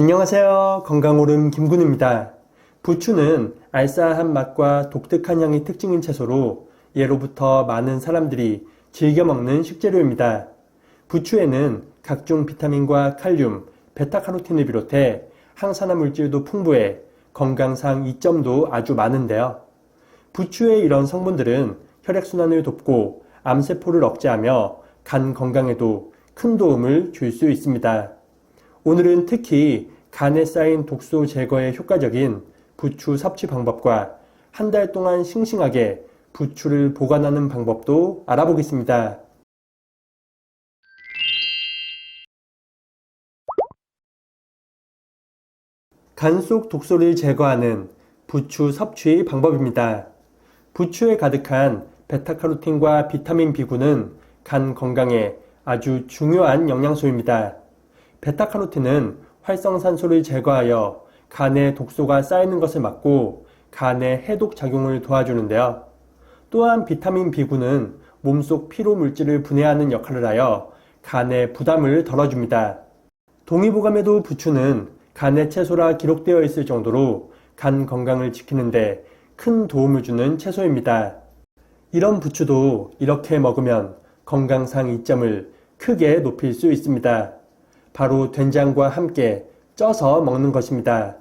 안녕하세요. 건강오름 김군입니다. 부추는 알싸한 맛과 독특한 향이 특징인 채소로 예로부터 많은 사람들이 즐겨 먹는 식재료입니다. 부추에는 각종 비타민과 칼륨, 베타카로틴을 비롯해 항산화 물질도 풍부해 건강상 이점도 아주 많은데요. 부추의 이런 성분들은 혈액순환을 돕고 암세포를 억제하며 간 건강에도 큰 도움을 줄 수 있습니다. 오늘은 특히 간에 쌓인 독소 제거에 효과적인 부추 섭취 방법과 한 달 동안 싱싱하게 부추를 보관하는 방법도 알아보겠습니다. 간 속 독소를 제거하는 부추 섭취 방법입니다. 부추에 가득한 베타카로틴과 비타민 B군은 간 건강에 아주 중요한 영양소입니다. 베타카로틴은 활성산소를 제거하여 간에 독소가 쌓이는 것을 막고 간의 해독 작용을 도와주는데요. 또한 비타민 B군은 몸속 피로 물질을 분해하는 역할을 하여 간의 부담을 덜어줍니다. 동의보감에도 부추는 간의 채소라 기록되어 있을 정도로 간 건강을 지키는데 큰 도움을 주는 채소입니다. 이런 부추도 이렇게 먹으면 건강상 이점을 크게 높일 수 있습니다. 바로 된장과 함께 쪄서 먹는 것입니다.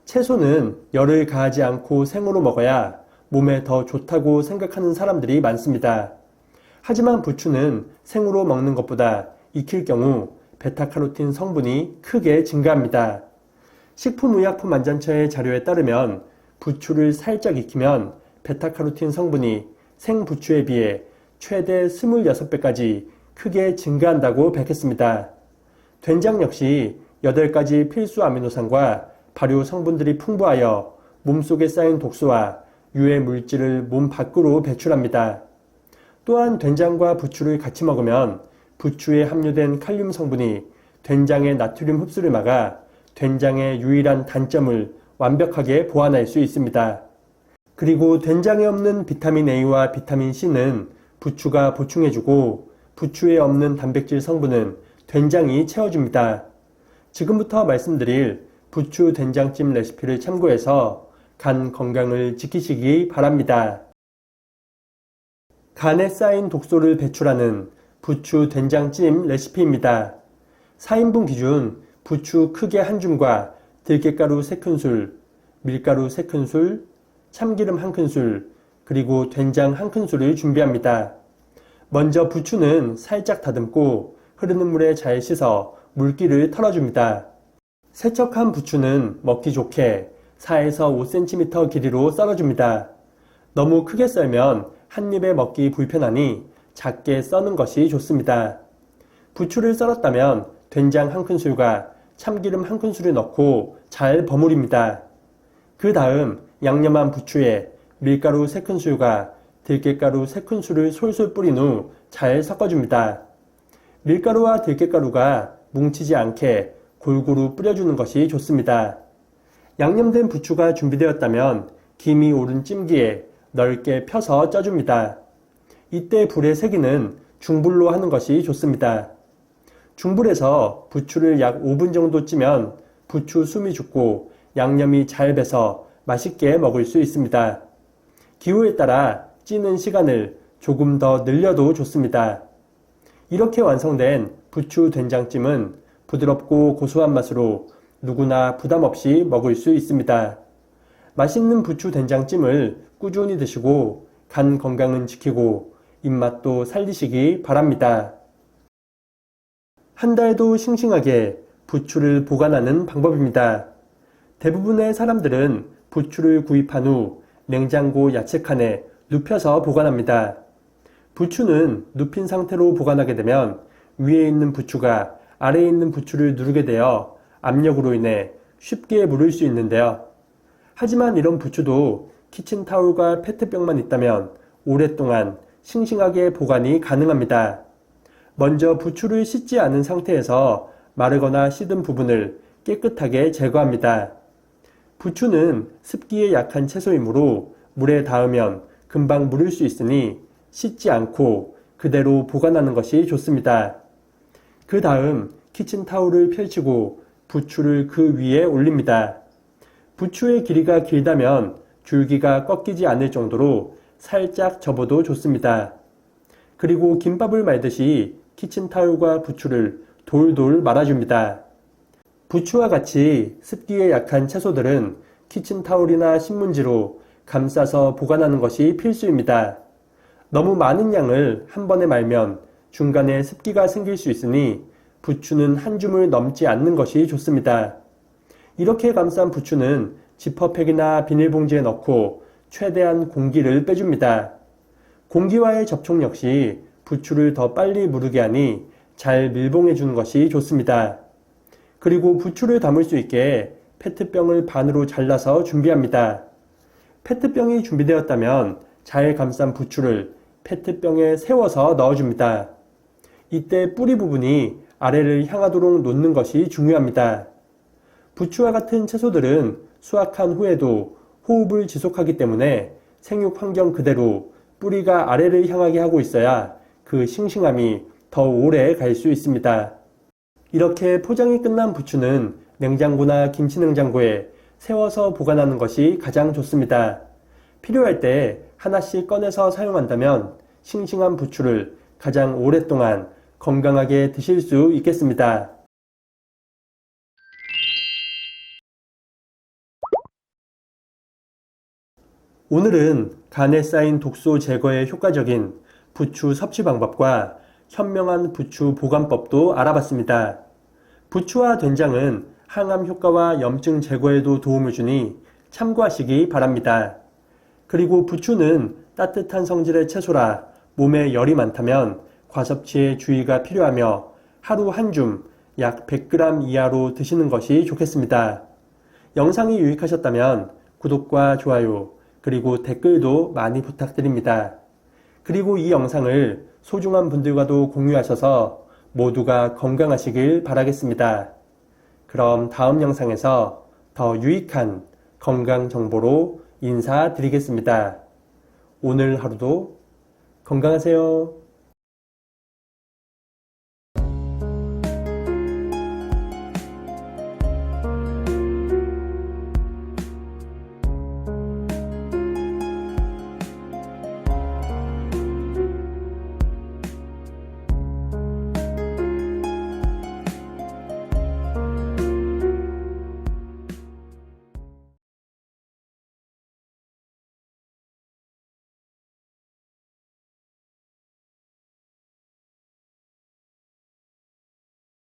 채소는 열을 가하지 않고 생으로 먹어야 몸에 더 좋다고 생각하는 사람들이 많습니다. 하지만 부추는 생으로 먹는 것보다 익힐 경우 베타카로틴 성분이 크게 증가합니다. 식품의약품 안전처의 자료에 따르면 부추를 살짝 익히면 베타카로틴 성분이 생부추에 비해 최대 26배까지 크게 증가한다고 밝혔습니다. 된장 역시 8가지 필수 아미노산과 발효 성분들이 풍부하여 몸속에 쌓인 독소와 유해 물질을 몸 밖으로 배출합니다. 또한 된장과 부추를 같이 먹으면 부추에 함유된 칼륨 성분이 된장의 나트륨 흡수를 막아 된장의 유일한 단점을 완벽하게 보완할 수 있습니다. 그리고 된장에 없는 비타민 A와 비타민 C는 부추가 보충해주고 부추에 없는 단백질 성분은 된장이 채워줍니다. 지금부터 말씀드릴 부추 된장찜 레시피를 참고해서 간 건강을 지키시기 바랍니다. 간에 쌓인 독소를 배출하는 부추 된장찜 레시피입니다. 4인분 기준 부추 크게 한 줌과 들깨가루 3큰술, 밀가루 3큰술, 참기름 1큰술, 그리고 된장 1큰술을 준비합니다. 먼저 부추는 살짝 다듬고 흐르는 물에 잘 씻어 물기를 털어줍니다. 세척한 부추는 먹기 좋게 4에서 5cm 길이로 썰어줍니다. 너무 크게 썰면 한 입에 먹기 불편하니 작게 써는 것이 좋습니다. 부추를 썰었다면 된장 1큰술과 참기름 1큰술을 넣고 잘 버무립니다. 그 다음 양념한 부추에 밀가루 3큰술과 들깨가루 3큰술을 솔솔 뿌린 후 잘 섞어줍니다. 밀가루와 들깨가루가 뭉치지 않게 골고루 뿌려주는 것이 좋습니다. 양념된 부추가 준비되었다면 김이 오른 찜기에 넓게 펴서 쪄줍니다. 이때 불의 세기는 중불로 하는 것이 좋습니다. 중불에서 부추를 약 5분 정도 찌면 부추 숨이 죽고 양념이 잘 배서 맛있게 먹을 수 있습니다. 기호에 따라 찌는 시간을 조금 더 늘려도 좋습니다. 이렇게 완성된 부추 된장찜은 부드럽고 고소한 맛으로 누구나 부담 없이 먹을 수 있습니다. 맛있는 부추 된장찜을 꾸준히 드시고 간 건강은 지키고 입맛도 살리시기 바랍니다. 한 달도 싱싱하게 부추를 보관하는 방법입니다. 대부분의 사람들은 부추를 구입한 후 냉장고 야채칸에 눕혀서 보관합니다. 부추는 눕힌 상태로 보관하게 되면 위에 있는 부추가 아래에 있는 부추를 누르게 되어 압력으로 인해 쉽게 무를 수 있는데요. 하지만 이런 부추도 키친타올과 페트병만 있다면 오랫동안 싱싱하게 보관이 가능합니다. 먼저 부추를 씻지 않은 상태에서 마르거나 시든 부분을 깨끗하게 제거합니다. 부추는 습기에 약한 채소이므로 물에 닿으면 금방 무를 수 있으니 씻지 않고 그대로 보관하는 것이 좋습니다. 그 다음 키친타올을 펼치고 부추를 그 위에 올립니다. 부추의 길이가 길다면 줄기가 꺾이지 않을 정도로 살짝 접어도 좋습니다. 그리고 김밥을 말듯이 키친타올과 부추를 돌돌 말아줍니다. 부추와 같이 습기에 약한 채소들은 키친타올이나 신문지로 감싸서 보관하는 것이 필수입니다. 너무 많은 양을 한 번에 말면 중간에 습기가 생길 수 있으니 부추는 한 줌을 넘지 않는 것이 좋습니다. 이렇게 감싼 부추는 지퍼백이나 비닐봉지에 넣고 최대한 공기를 빼줍니다. 공기와의 접촉 역시 부추를 더 빨리 무르게 하니 잘 밀봉해 주는 것이 좋습니다. 그리고 부추를 담을 수 있게 페트병을 반으로 잘라서 준비합니다. 페트병이 준비되었다면 잘 감싼 부추를 페트병에 세워서 넣어줍니다. 이때 뿌리 부분이 아래를 향하도록 놓는 것이 중요합니다. 부추와 같은 채소들은 수확한 후에도 호흡을 지속하기 때문에 생육 환경 그대로 뿌리가 아래를 향하게 하고 있어야 그 싱싱함이 더 오래 갈 수 있습니다. 이렇게 포장이 끝난 부추는 냉장고나 김치냉장고에 세워서 보관하는 것이 가장 좋습니다. 필요할 때 하나씩 꺼내서 사용한다면 싱싱한 부추를 가장 오랫동안 건강하게 드실 수 있겠습니다. 오늘은 간에 쌓인 독소 제거에 효과적인 부추 섭취 방법과 현명한 부추 보관법도 알아봤습니다. 부추와 된장은 항암 효과와 염증 제거에도 도움을 주니 참고하시기 바랍니다. 그리고 부추는 따뜻한 성질의 채소라 몸에 열이 많다면 과섭취에 주의가 필요하며 하루 한 줌 약 100g 이하로 드시는 것이 좋겠습니다. 영상이 유익하셨다면 구독과 좋아요 그리고 댓글도 많이 부탁드립니다. 그리고 이 영상을 소중한 분들과도 공유하셔서 모두가 건강하시길 바라겠습니다. 그럼 다음 영상에서 더 유익한 건강 정보로 인사드리겠습니다. 오늘 하루도 건강하세요.